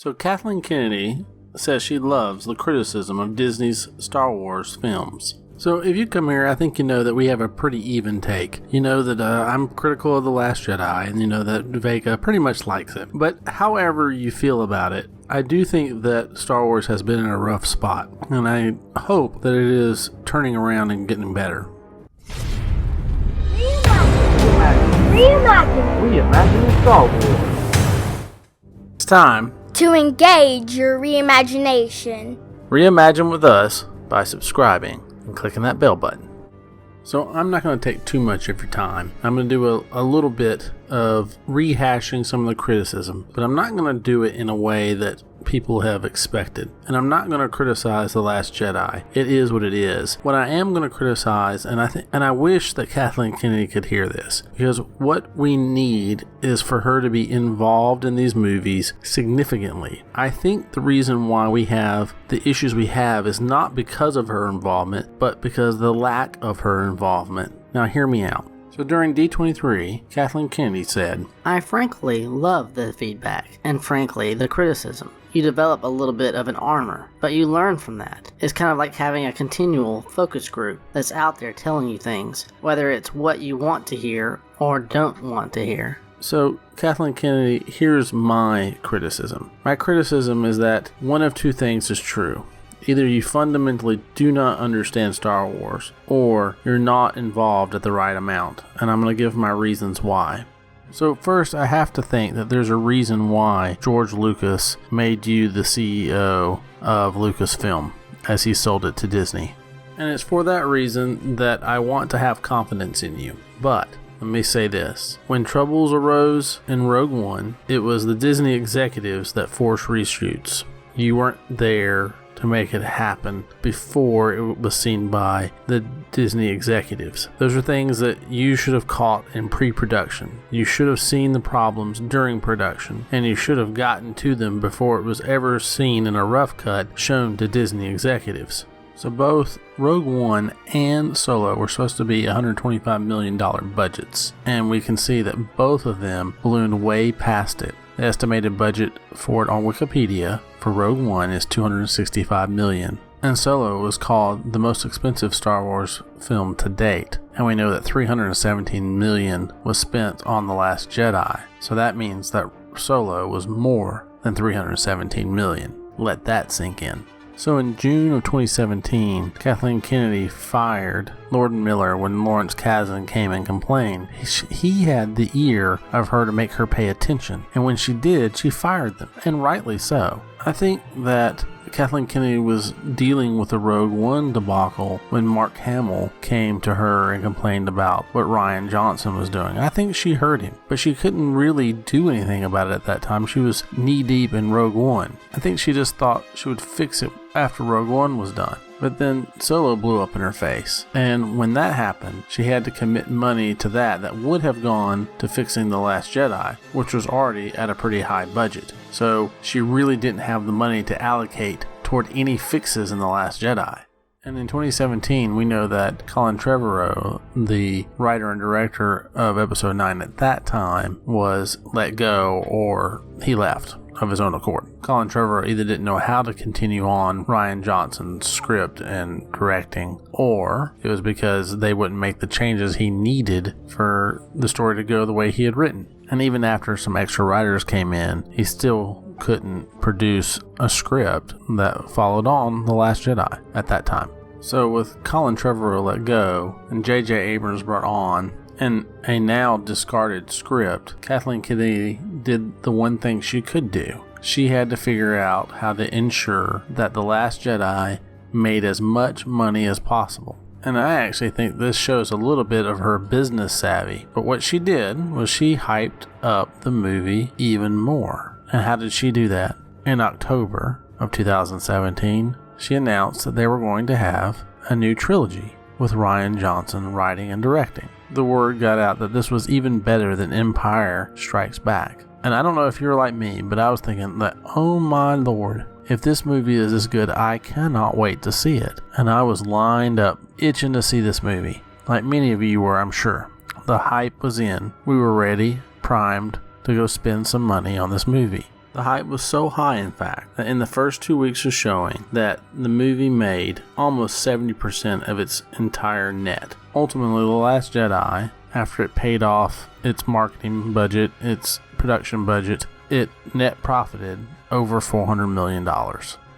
So Kathleen Kennedy says she loves the criticism of Disney's Star Wars films. So if you come here, I think you know that we have a pretty even take. You know that I'm critical of The Last Jedi, and you know that Vega pretty much likes it. But however you feel about it, I do think that Star Wars has been in a rough spot, and I hope that it is turning around and getting better. Reimagine Star Wars. It's time to engage your reimagination. Reimagine with us by subscribing and clicking that bell button. So I'm not going to take too much of your time. I'm going to do a little bit of rehashing some of the criticism, but I'm not going to do it in a way that people have expected. And I'm not going to criticize The Last Jedi. It is what it is. What I am going to criticize, and I wish that Kathleen Kennedy could hear this, because what we need is for her to be involved in these movies significantly. I think the reason why we have the issues we have is not because of her involvement, but because of the lack of her involvement. Now hear me out. So during D23, Kathleen Kennedy said, I frankly love the feedback, and frankly the criticism. You develop a little bit of an armor, but you learn from that. It's kind of like having a continual focus group that's out there telling you things, whether it's what you want to hear or don't want to hear. So, Kathleen Kennedy, here's my criticism. My criticism is that one of two things is true. Either you fundamentally do not understand Star Wars, or you're not involved at the right amount, and I'm going to give my reasons why. So first, I have to think that there's a reason why George Lucas made you the CEO of Lucasfilm, as he sold it to Disney. And it's for that reason that I want to have confidence in you. But let me say this. When troubles arose in Rogue One, it was the Disney executives that forced reshoots. You weren't there to make it happen before it was seen by the Disney executives. Those are things that you should have caught in pre-production. You should have seen the problems during production, and you should have gotten to them before it was ever seen in a rough cut shown to Disney executives. So both Rogue One and Solo were supposed to be $125 million budgets, and we can see that both of them ballooned way past it. The estimated budget for it on Wikipedia for Rogue One is $265 million, and Solo was called the most expensive Star Wars film to date, and we know that $317 million was spent on The Last Jedi, so that means that Solo was more than $317 million. Let that sink in. So in June of 2017, Kathleen Kennedy fired Lord Miller when Lawrence Kasdan came and complained. He had the ear of her to make her pay attention, and when she did, she fired them, and rightly so. I think that Kathleen Kennedy was dealing with the Rogue One debacle when Mark Hamill came to her and complained about what Rian Johnson was doing. I think she heard him, but she couldn't really do anything about it at that time. She was knee-deep in Rogue One. I think she just thought she would fix it after Rogue One was done. But then Solo blew up in her face. And when that happened, she had to commit money to that would have gone to fixing The Last Jedi, which was already at a pretty high budget. So she really didn't have the money to allocate toward any fixes in The Last Jedi. And in 2017, we know that Colin Trevorrow, the writer and director of Episode 9 at that time, was let go or he left of his own accord. Colin Trevorrow either didn't know how to continue on Rian Johnson's script and directing, or it was because they wouldn't make the changes he needed for the story to go the way he had written. And even after some extra writers came in, he still couldn't produce a script that followed on The Last Jedi at that time. So with Colin Trevorrow let go and J.J. Abrams brought on, and a now discarded script, Kathleen Kennedy did the one thing she could do. She had to figure out how to ensure that The Last Jedi made as much money as possible. And I actually think this shows a little bit of her business savvy. But what she did was she hyped up the movie even more. And how did she do that? In October of 2017, she announced that they were going to have a new trilogy with Rian Johnson writing and directing. The word got out that this was even better than Empire Strikes Back. And I don't know if you're like me, but I was thinking that, oh my lord, if this movie is this good, I cannot wait to see it. And I was lined up, itching to see this movie. Like many of you were, I'm sure. The hype was in. We were ready, primed to go spend some money on this movie. The hype was so high, in fact, that in the first 2 weeks of showing, that the movie made almost 70% of its entire net. Ultimately, The Last Jedi, after it paid off its marketing budget, its production budget, it net profited over $400 million.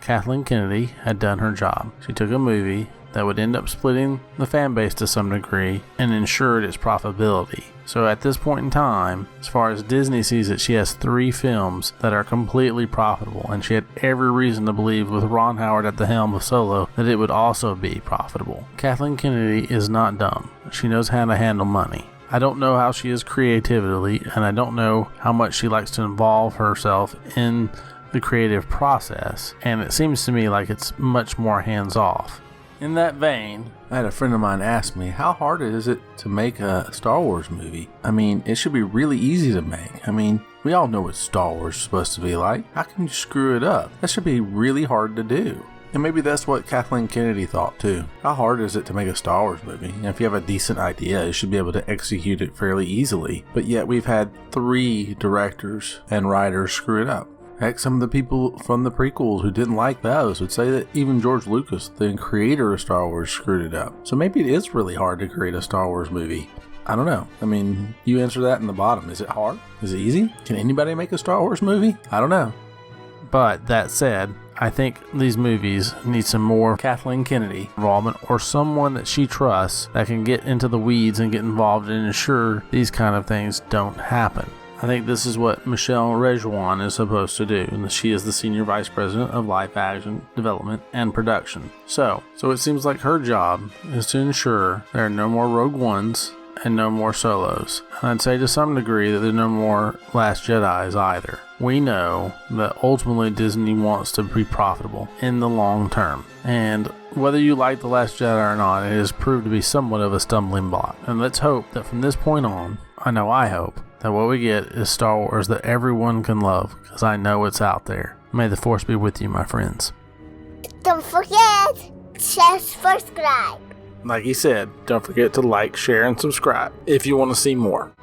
Kathleen Kennedy had done her job. She took a movie that would end up splitting the fan base to some degree and ensured its profitability. So at this point in time, as far as Disney sees it, she has 3 films that are completely profitable, and she had every reason to believe, with Ron Howard at the helm of Solo, that it would also be profitable. Kathleen Kennedy is not dumb. She knows how to handle money. I don't know how she is creatively, and I don't know how much she likes to involve herself in the creative process, and it seems to me like it's much more hands-off. In that vein, I had a friend of mine ask me, how hard is it to make a Star Wars movie? I mean, it should be really easy to make. I mean, we all know what Star Wars is supposed to be like. How can you screw it up? That should be really hard to do. And maybe that's what Kathleen Kennedy thought too. How hard is it to make a Star Wars movie? And if you have a decent idea, you should be able to execute it fairly easily. But yet we've had 3 directors and writers screw it up. Heck, some of the people from the prequels who didn't like those would say that even George Lucas, the creator of Star Wars, screwed it up. So maybe it is really hard to create a Star Wars movie. I don't know. I mean, you answer that in the bottom. Is it hard? Is it easy? Can anybody make a Star Wars movie? I don't know. But that said, I think these movies need some more Kathleen Kennedy involvement, or someone that she trusts that can get into the weeds and get involved and ensure these kind of things don't happen. I think this is what Michelle Rejuan is supposed to do, and she is the Senior Vice President of Live Action Development and Production. So it seems like her job is to ensure there are no more Rogue Ones and no more Solos. And I'd say to some degree that there's no more Last Jedis either. We know that ultimately Disney wants to be profitable in the long term. And whether you like The Last Jedi or not, it has proved to be somewhat of a stumbling block. And let's hope that from this point on, I hope, that what we get is Star Wars that everyone can love, because I know it's out there. May the Force be with you, my friends. Don't forget to subscribe. Like he said, don't forget to like, share, and subscribe if you want to see more.